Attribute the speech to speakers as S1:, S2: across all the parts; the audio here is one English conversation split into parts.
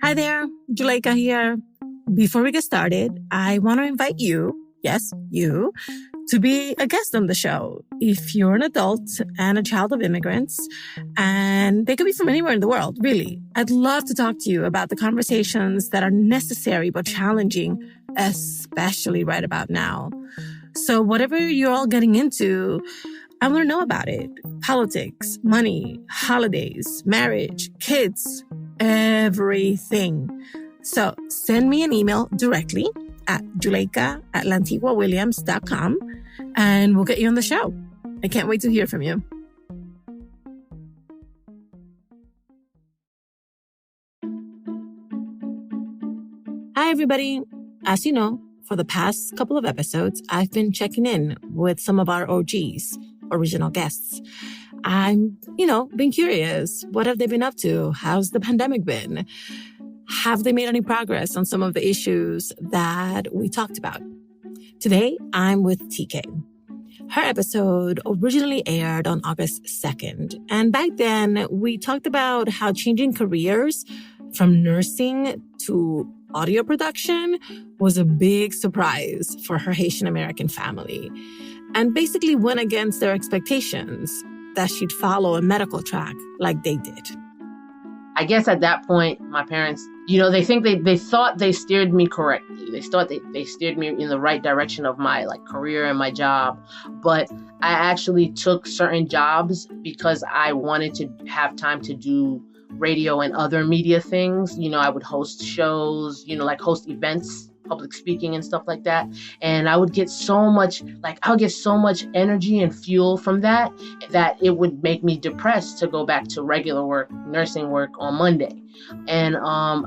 S1: Hi there, Juleka here. Before we get started, I want to invite you, yes, you, to be a guest on the show. If you're an adult and a child of immigrants, and they could be from anywhere in the world, really, I'd love to talk to you about the conversations that are necessary but challenging, especially right about now. So whatever you're all getting into, I want to know about it. Politics, money, holidays, marriage, kids, everything. So send me an email directly at juleka@lantiguawilliams.com and we'll get you on the show. I can't wait to hear from you. Hi, everybody. As you know, for the past couple of episodes, I've been checking in with some of our OGs, original guests. I'm, been curious. What have they been up to? How's the pandemic been? Have they made any progress on some of the issues that we talked about? Today, I'm with TK. Her episode originally aired on August 2nd. And back then, we talked about how changing careers from nursing to audio production was a big surprise for her Haitian American family and basically went against their expectations that she'd follow a medical track like they did.
S2: I guess at that point, my parents, they thought they steered me correctly. They thought they steered me in the right direction of my career and my job. But I actually took certain jobs because I wanted to have time to do radio and other media things. I would host shows, host events, public speaking and stuff like that. And I would get so much, energy and fuel from that it would make me depressed to go back to regular work, nursing work on Monday. And I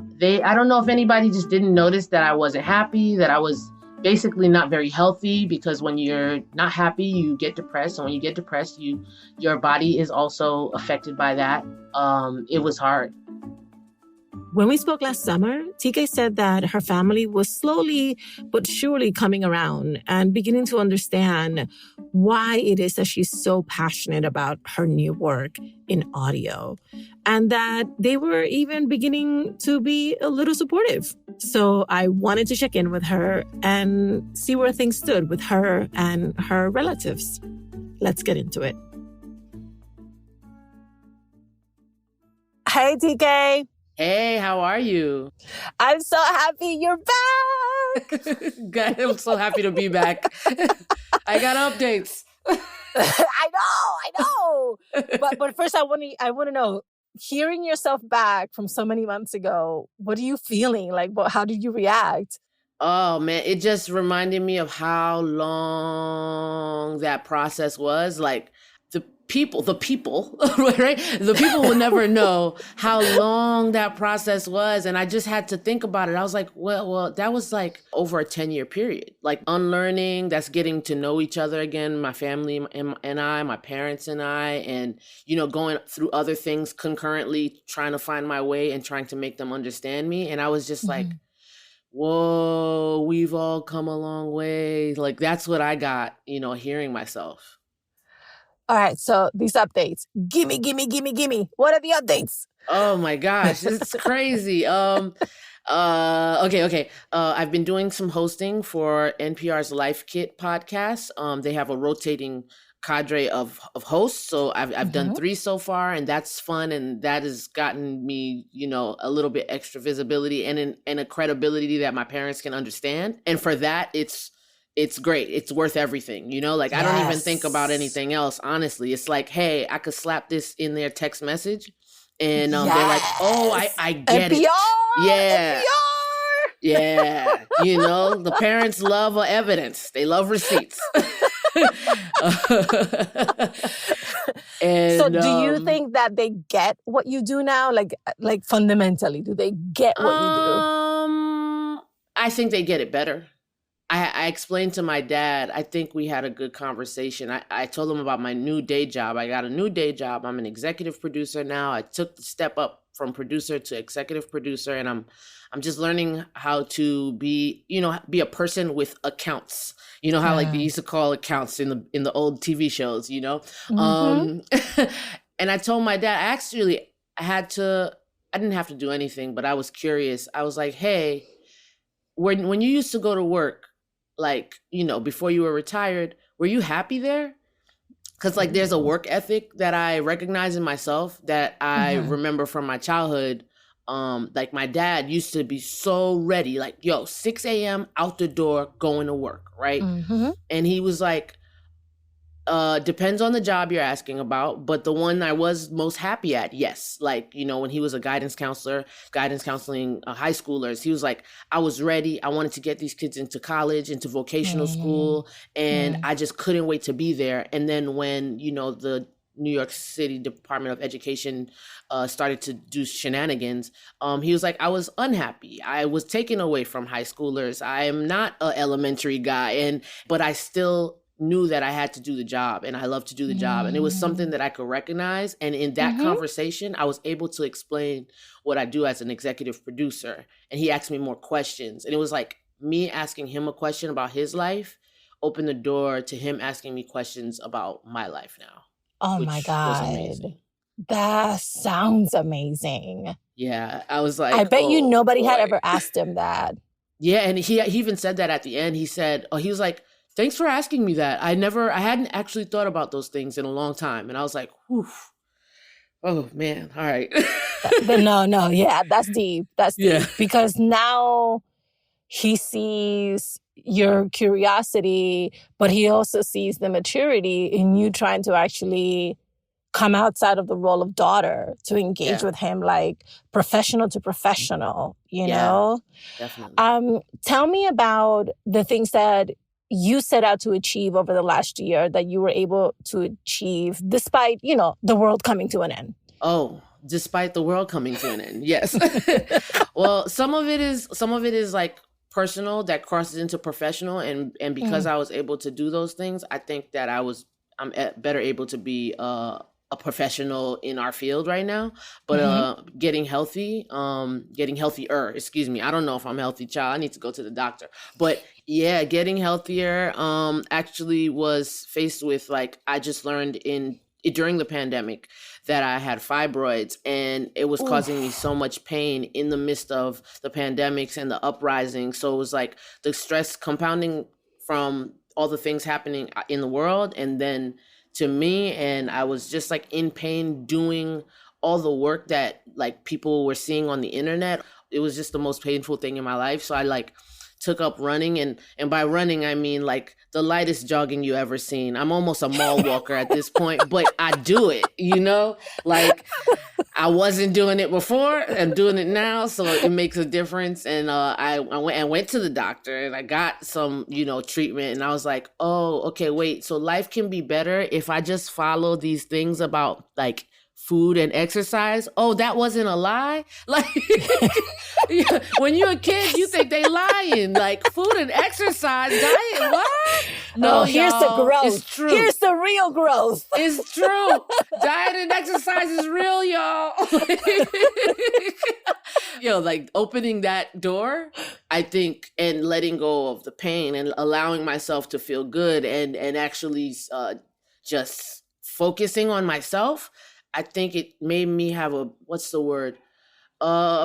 S2: don't know if anybody just didn't notice that I wasn't happy, that I was basically not very healthy, because when you're not happy, you get depressed. And when you get depressed, your body is also affected by that. It was hard.
S1: When we spoke last summer, TK said that her family was slowly but surely coming around and beginning to understand why it is that she's so passionate about her new work in audio, and that they were even beginning to be a little supportive. So I wanted to check in with her and see where things stood with her and her relatives. Let's get into it. Hey, TK.
S2: Hey, how are you?
S1: I'm so happy you're back.
S2: God, I'm so happy to be back. I got updates.
S1: I know. But first, I want to know, hearing yourself back from so many months ago, what are you feeling? How did you react?
S2: Oh, man, it just reminded me of how long that process was. The people, right? The people will never know how long that process was. And I just had to think about it. I was like, well, that was over a 10-year period, unlearning, that's getting to know each other again, my family and I, my parents and I, and, going through other things concurrently, trying to find my way and trying to make them understand me. And I was just whoa, we've all come a long way. That's what I got, hearing myself.
S1: All right, so these updates. Gimme. What are the updates?
S2: Oh my gosh, it's crazy. Okay. I've been doing some hosting for NPR's Life Kit podcast. They have a rotating cadre of hosts. So I've done 3 so far, and that's fun. And that has gotten me, a little bit extra visibility and a credibility that my parents can understand. And for that, it's great. It's worth everything, Yes. I don't even think about anything else, honestly. It's hey, I could slap this in their text message and they're like, oh, I get
S1: NPR,
S2: it. Yeah.
S1: NPR.
S2: Yeah. The parents love evidence. They love receipts. And,
S1: so do you think that they get what you do now? Like fundamentally, do they get what you do?
S2: I think they get it better. I explained to my dad, I think we had a good conversation. I told him about my new day job. I got a new day job. I'm an executive producer now. I took the step up from producer to executive producer, and I'm just learning how to be a person with accounts. How they used to call accounts in the old TV shows, And I told my dad, I actually had to I didn't have to do anything, but I was curious. I was like, hey, when you used to go to work, like, before you were retired, were you happy there? Because like there's a work ethic that I recognize in myself that I remember from my childhood. Like my dad used to be so ready, like, 6 a.m. out the door, going to work, right? And he was like, depends on the job you're asking about, but the one I was most happy at, yes. Like, when he was a guidance counseling high schoolers, he was like, I was ready. I wanted to get these kids into college, into vocational school, and I just couldn't wait to be there. And then when, the New York City Department of Education started to do shenanigans, he was like, I was unhappy. I was taken away from high schoolers. I am not an elementary guy, but I still knew that I had to do the job, and I love to do the job. And it was something that I could recognize. And in that conversation, I was able to explain what I do as an executive producer. And he asked me more questions. And it was like me asking him a question about his life opened the door to him asking me questions about my life now.
S1: Oh my God. That sounds amazing.
S2: Yeah. I was like,
S1: I bet nobody had ever asked him that.
S2: Yeah. And he even said that at the end. He said, he was like, thanks for asking me that. I hadn't actually thought about those things in a long time. And I was like, whew. Oh man. All right.
S1: No. Yeah, that's deep. That's deep.
S2: Yeah.
S1: Because now he sees your curiosity, but he also sees the maturity in you trying to actually come outside of the role of daughter to engage with him, like professional to professional, you know?
S2: Definitely.
S1: Tell me about the things that you set out to achieve over the last year that you were able to achieve despite, the world coming to an end.
S2: Oh, despite the world coming to an end. Yes. Well, some of it is like personal that crosses into professional. And because I was able to do those things, I think that I'm better able to be a professional in our field right now. But getting healthier, excuse me. I don't know if I'm healthy, child. I need to go to the doctor. But yeah, getting healthier actually was faced with, like, I just learned during the pandemic that I had fibroids, and it was causing me so much pain in the midst of the pandemics and the uprising. So it was like the stress compounding from all the things happening in the world and then to me, and I was just like in pain doing all the work that like people were seeing on the internet. It was just the most painful thing in my life. So I like took up running, and by running I mean like the lightest jogging you ever seen. I'm almost a mall walker at this point, but I do it, like I wasn't doing it before. I'm doing it now, so it makes a difference. And I went to the doctor and I got some, treatment, and I was like, oh, okay, wait. So life can be better if I just follow these things about like food and exercise. Oh, that wasn't a lie? Like, when you're a kid, you think they lying. Like, food and exercise, diet, what? No,
S1: here's the growth.
S2: It's true.
S1: Here's the real growth.
S2: It's true. Diet and exercise is real, y'all. Like opening that door, I think, and letting go of the pain and allowing myself to feel good and actually just focusing on myself, I think it made me have a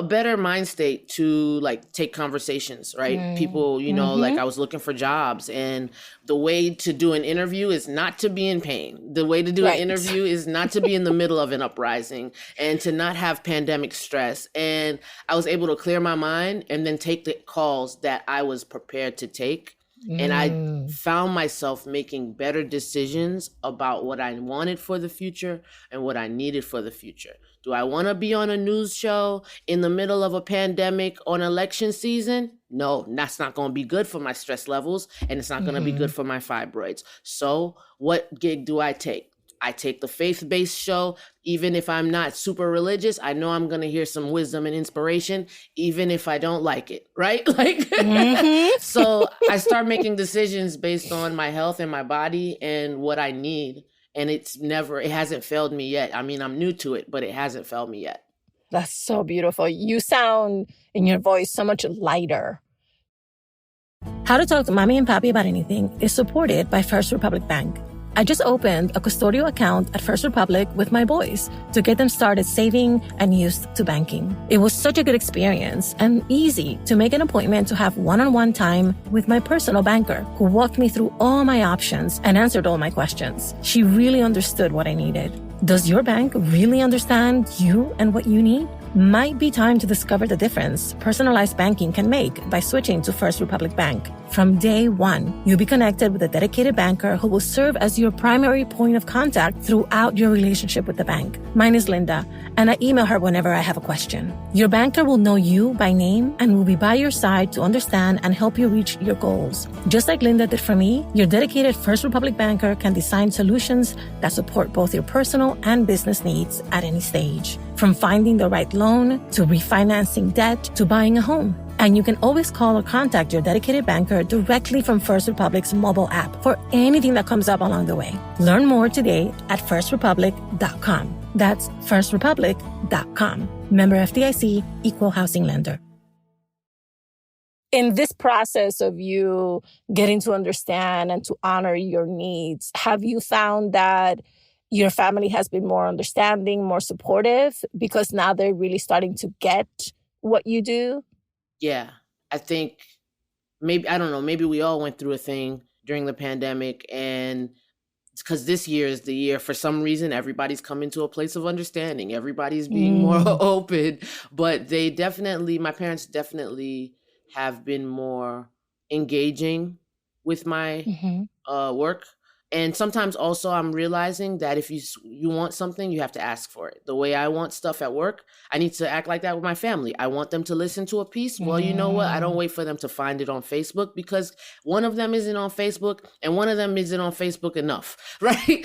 S2: better mind state to like take conversations, right? People, like I was looking for jobs, and the way to do an interview is not to be in pain. The way to do an interview is not to be in the middle of an uprising and to not have pandemic stress. And I was able to clear my mind and then take the calls that I was prepared to take. And I found myself making better decisions about what I wanted for the future and what I needed for the future. Do I want to be on a news show in the middle of a pandemic on election season? No, that's not going to be good for my stress levels, and it's not going to be good for my fibroids. So what gig do I take? I take the faith-based show. Even if I'm not super religious, I know I'm going to hear some wisdom and inspiration, even if I don't like it, right? Like, so I start making decisions based on my health and my body and what I need. And it hasn't failed me yet. I mean, I'm new to it, but it hasn't failed me yet.
S1: That's so beautiful. You sound in your voice so much lighter. How to talk to Mommy and Papy about anything is supported by First Republic Bank. I just opened a custodial account at First Republic with my boys to get them started saving and used to banking. It was such a good experience and easy to make an appointment to have one-on-one time with my personal banker who walked me through all my options and answered all my questions. She really understood what I needed. Does your bank really understand you and what you need? Might be time to discover the difference personalized banking can make by switching to First Republic Bank. From day one, you'll be connected with a dedicated banker who will serve as your primary point of contact throughout your relationship with the bank. Mine is Linda, and I email her whenever I have a question. Your banker will know you by name and will be by your side to understand and help you reach your goals. Just like Linda did for me, your dedicated First Republic banker can design solutions that support both your personal and business needs at any stage. From finding the right loan, to refinancing debt, to buying a home. And you can always call or contact your dedicated banker directly from First Republic's mobile app for anything that comes up along the way. Learn more today at firstrepublic.com. That's firstrepublic.com. Member FDIC, Equal Housing Lender. In this process of you getting to understand and to honor your needs, have you found that your family has been more understanding, more supportive, because now they're really starting to get what you do?
S2: Yeah, I think maybe, I don't know, maybe we all went through a thing during the pandemic, and it's because this year is the year, for some reason, everybody's coming to a place of understanding. Everybody's being more open, but my parents definitely have been more engaging with my work. And sometimes also I'm realizing that if you want something, you have to ask for it. The way I want stuff at work, I need to act like that with my family. I want them to listen to a piece. Well, you know what? I don't wait for them to find it on Facebook, because one of them isn't on Facebook and one of them isn't on Facebook enough, right?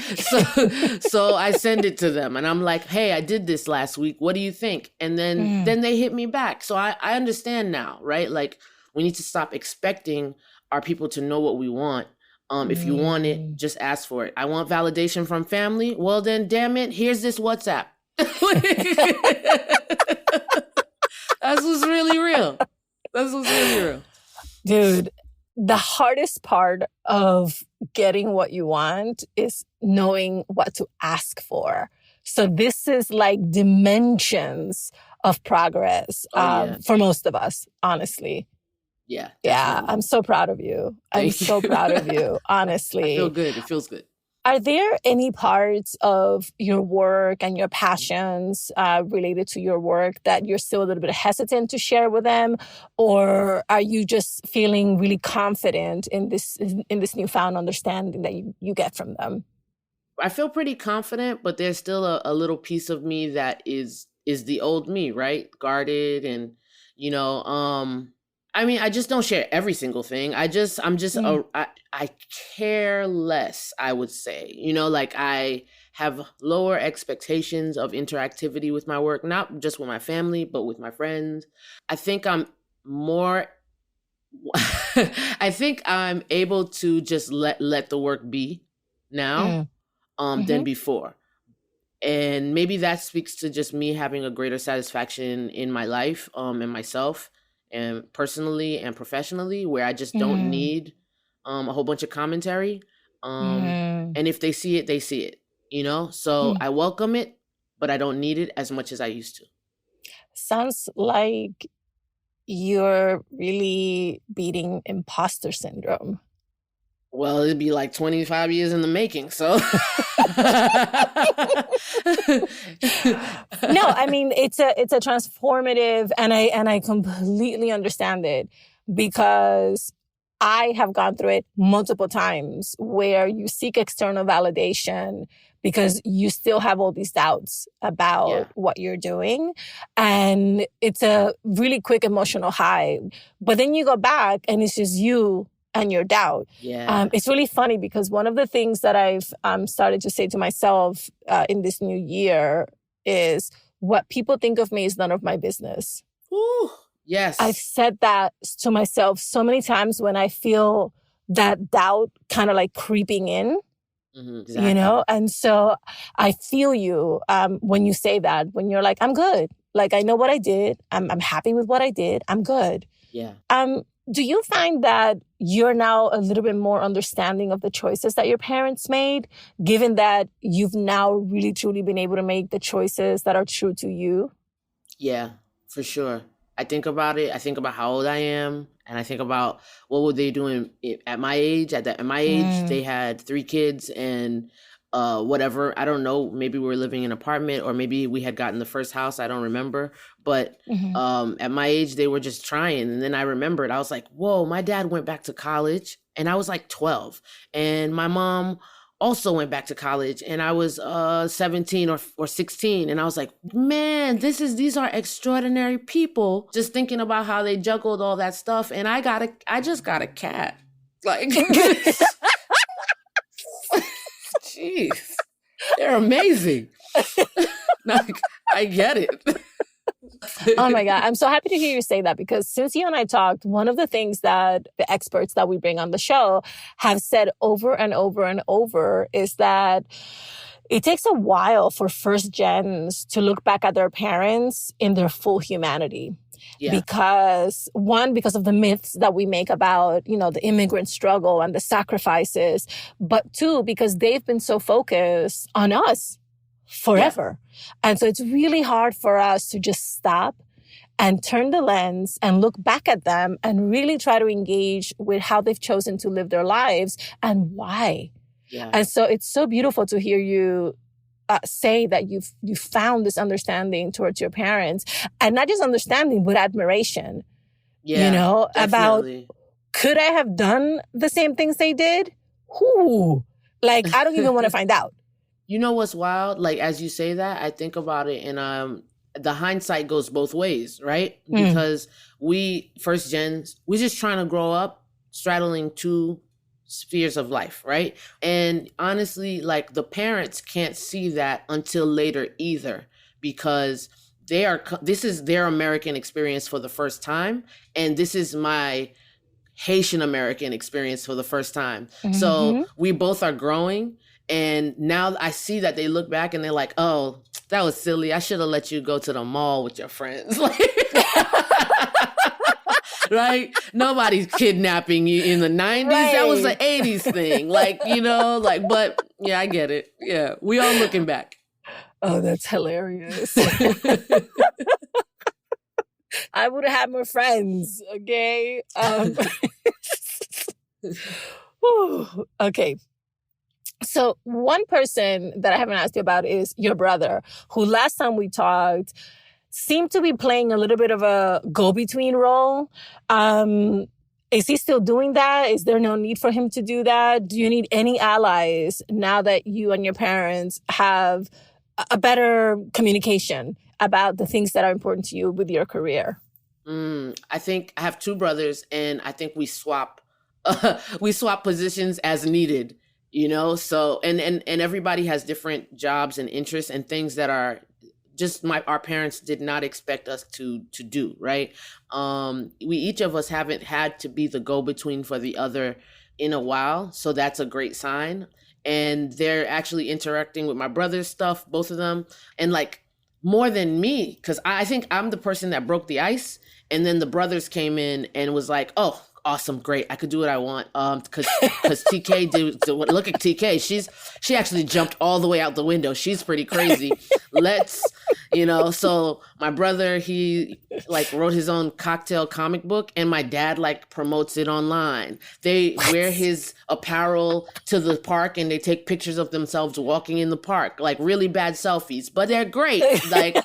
S2: So I send it to them and I'm like, hey, I did this last week. What do you think? And then they hit me back. So I understand now, right? Like, we need to stop expecting our people to know what we want. If you want it, just ask for it. I want validation from family. Well, then, damn it, here's this WhatsApp. That's what's really real.
S1: Dude, the hardest part of getting what you want is knowing what to ask for. So this is like dimensions of progress for most of us, honestly.
S2: Yeah.
S1: Yeah. I'm so proud of you. So proud of you, honestly.
S2: I feel good. It feels good.
S1: Are there any parts of your work and your passions related to your work that you're still a little bit hesitant to share with them? Or are you just feeling really confident in this newfound understanding that you get from them?
S2: I feel pretty confident, but there's still a little piece of me that is the old me, right? Guarded and, I mean, I just don't share every single thing. I care less, I would say. Like, I have lower expectations of interactivity with my work, not just with my family, but with my friends. I think I'm able to just let the work be now than before. And maybe that speaks to just me having a greater satisfaction in my life and myself, and personally and professionally, where I just don't need a whole bunch of commentary. And if they see it, they see it, So I welcome it, but I don't need it as much as I used to.
S1: Sounds like you're really beating imposter syndrome.
S2: Well, it'd be like 25 years in the making, so.
S1: No, I mean, it's a transformative, and I completely understand it, because I have gone through it multiple times where you seek external validation because you still have all these doubts about what you're doing. And it's a really quick emotional high. But then you go back and it's just you and your doubt.
S2: Yeah.
S1: It's really funny because one of the things that I've started to say to myself in this new year is, what people think of me is none of my business.
S2: Ooh, yes.
S1: I've said that to myself so many times when I feel that doubt kind of like creeping in,
S2: exactly.
S1: And so I feel you when you say that, when you're like, I'm good. Like, I know what I did. I'm happy with what I did. I'm good.
S2: Yeah.
S1: Do you find that you're now a little bit more understanding of the choices that your parents made, given that you've now really truly been able to make the choices that are true to you?
S2: Yeah, for sure. I think about it. I think about how old I am, and I think about what were they doing at my age. At my age, they had 3 kids and whatever. I don't know. Maybe we were living in an apartment, or maybe we had gotten the first house. I don't remember. But at my age, they were just trying. And then I remembered. I was like, "Whoa!" My dad went back to college, and I was like 12, and my mom also went back to college, and I was 17 or 16, and I was like, man, these are extraordinary people. Just thinking about how they juggled all that stuff, and I just got a cat. Like, jeez, they're amazing. Like, I get it.
S1: Oh my God. I'm so happy to hear you say that, because since you and I talked, one of the things that the experts that we bring on the show have said over and over and over is that it takes a while for first gens to look back at their parents in their full humanity. Yeah. Because of the myths that we make about, the immigrant struggle and the sacrifices, but 2, because they've been so focused on us forever. Yeah. And so it's really hard for us to just stop and turn the lens and look back at them and really try to engage with how they've chosen to live their lives and why. Yeah. And so it's so beautiful to hear you say that you found this understanding towards your parents, and not just understanding, but admiration. Yeah, definitely. About, could I have done the same things they did? Ooh, like, I don't even want to find out.
S2: You know what's wild? Like, as you say that, I think about it, and the hindsight goes both ways, right? Because we first gens, we're just trying to grow up straddling 2 spheres of life, right? And honestly, like, the parents can't see that until later either, because this is their American experience for the first time, and this is my Haitian American experience for the first time. Mm-hmm. So we both are growing. And now I see that they look back and they're like, oh, that was silly. I should have let you go to the mall with your friends. Right? Nobody's kidnapping you in the 90s. Right. That was an 80s thing. But yeah, I get it. Yeah. We all looking back.
S1: Oh, that's hilarious. I would have had more friends. Okay. Okay. So one person that I haven't asked you about is your brother, who last time we talked seemed to be playing a little bit of a go-between role. Is he still doing that? Is there no need for him to do that? Do you need any allies now that you and your parents have a better communication about the things that are important to you with your career?
S2: I think I have 2 brothers, and I think we swap positions as needed. So, and everybody has different jobs and interests and things that are just our parents did not expect us to do, right? We each of us haven't had to be the go-between for the other in a while. So that's a great sign. And they're actually interacting with my brother's stuff, both of them. And like more than me, because I think I'm the person that broke the ice. And then the brothers came in and was like, oh, awesome, great. I could do what I want. Because TK did. Look at TK. She actually jumped all the way out the window. She's pretty crazy. So my brother, he wrote his own cocktail comic book, and my dad promotes it online. They wear his apparel to the park, and they take pictures of themselves walking in the park, really bad selfies, but they're great. I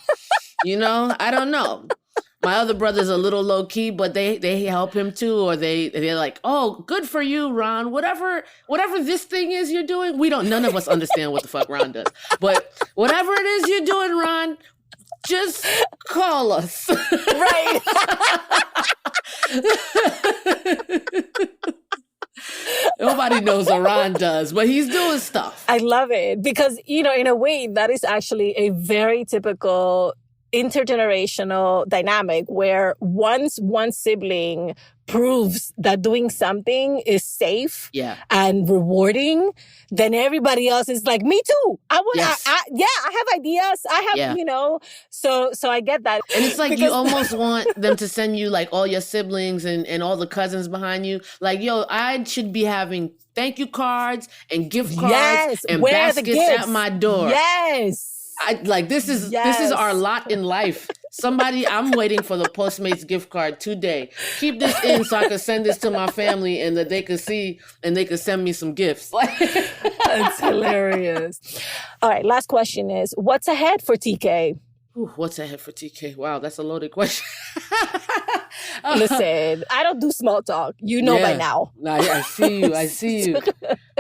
S2: don't know. My other brother's a little low key, but they help him too, or they're like, oh, good for you, Ron. Whatever this thing is you're doing, none of us understand what the fuck Ron does. But whatever it is you're doing, Ron, just call us.
S1: Right.
S2: Nobody knows what Ron does, but he's doing stuff.
S1: I love it because, in a way, that is actually a very typical intergenerational dynamic where once one sibling proves that doing something is safe and rewarding, then everybody else is like, me too. I have ideas. I have, so I get that.
S2: And it's like you almost want them to send you like all your siblings and all the cousins behind you. Like, yo, I should be having thank you cards and gift cards and baskets at my door.
S1: Yes.
S2: This is our lot in life. I'm waiting for the Postmates gift card today. Keep this in so I can send this to my family and that they could see and they could send me some gifts.
S1: That's hilarious. All right, last question is, what's ahead for TK?
S2: Ooh, what's ahead for TK? Wow, that's a loaded question.
S1: Listen, I don't do small talk. You know by now.
S2: Nah, I see you.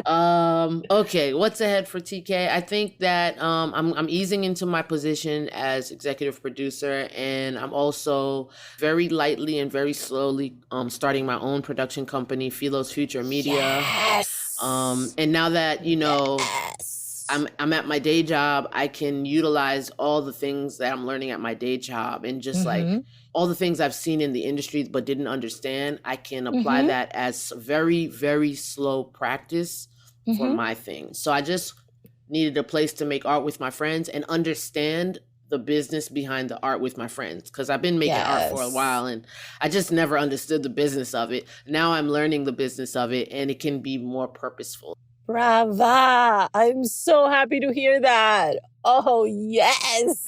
S2: Okay, what's ahead for TK? I think that I'm easing into my position as executive producer, and I'm also very lightly and very slowly starting my own production company, Philo's Future Media.
S1: Yes.
S2: And now that, I'm at my day job, I can utilize all the things that I'm learning at my day job and just like all the things I've seen in the industry but didn't understand. I can apply that as very, very slow practice for my thing. So I just needed a place to make art with my friends and understand the business behind the art with my friends. Because I've been making art for a while and I just never understood the business of it. Now I'm learning the business of it and it can be more purposeful.
S1: Brava. I'm so happy to hear that. Oh, yes.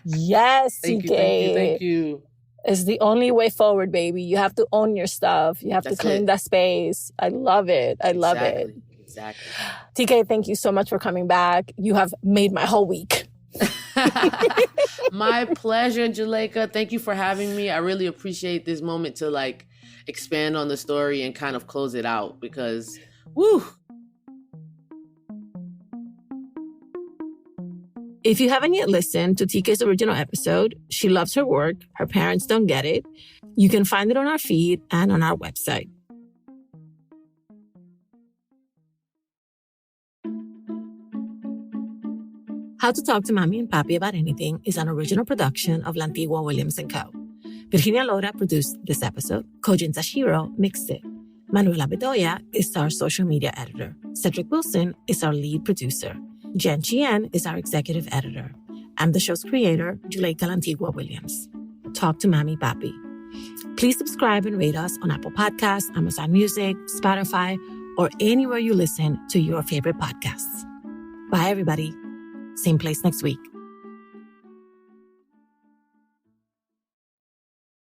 S1: Yes, TK.
S2: Thank you.
S1: It's the only way forward, baby. You have to own your stuff. You have to claim that space. I love it. I love it.
S2: Exactly.
S1: TK, thank you so much for coming back. You have made my whole week.
S2: My pleasure, Juleka. Thank you for having me. I really appreciate this moment to like expand on the story and kind of close it out because woo.
S1: If you haven't yet listened to TK's original episode, she loves her work, her parents don't get it, you can find it on our feed and on our website. How to Talk to Mamí and Papí About Anything is an original production of Lantigua, Williams & Co. Virginia Lora produced this episode. Kojin Tashiro mixed it. Manuela Bedoya is our social media editor. Cedric Wilson is our lead producer. Jen Chien is our executive editor. I'm the show's creator, Juleka Lantigua Williams. Talk to Mamí Papí. Please subscribe and rate us on Apple Podcasts, Amazon Music, Spotify, or anywhere you listen to your favorite podcasts. Bye, everybody. Same place next week.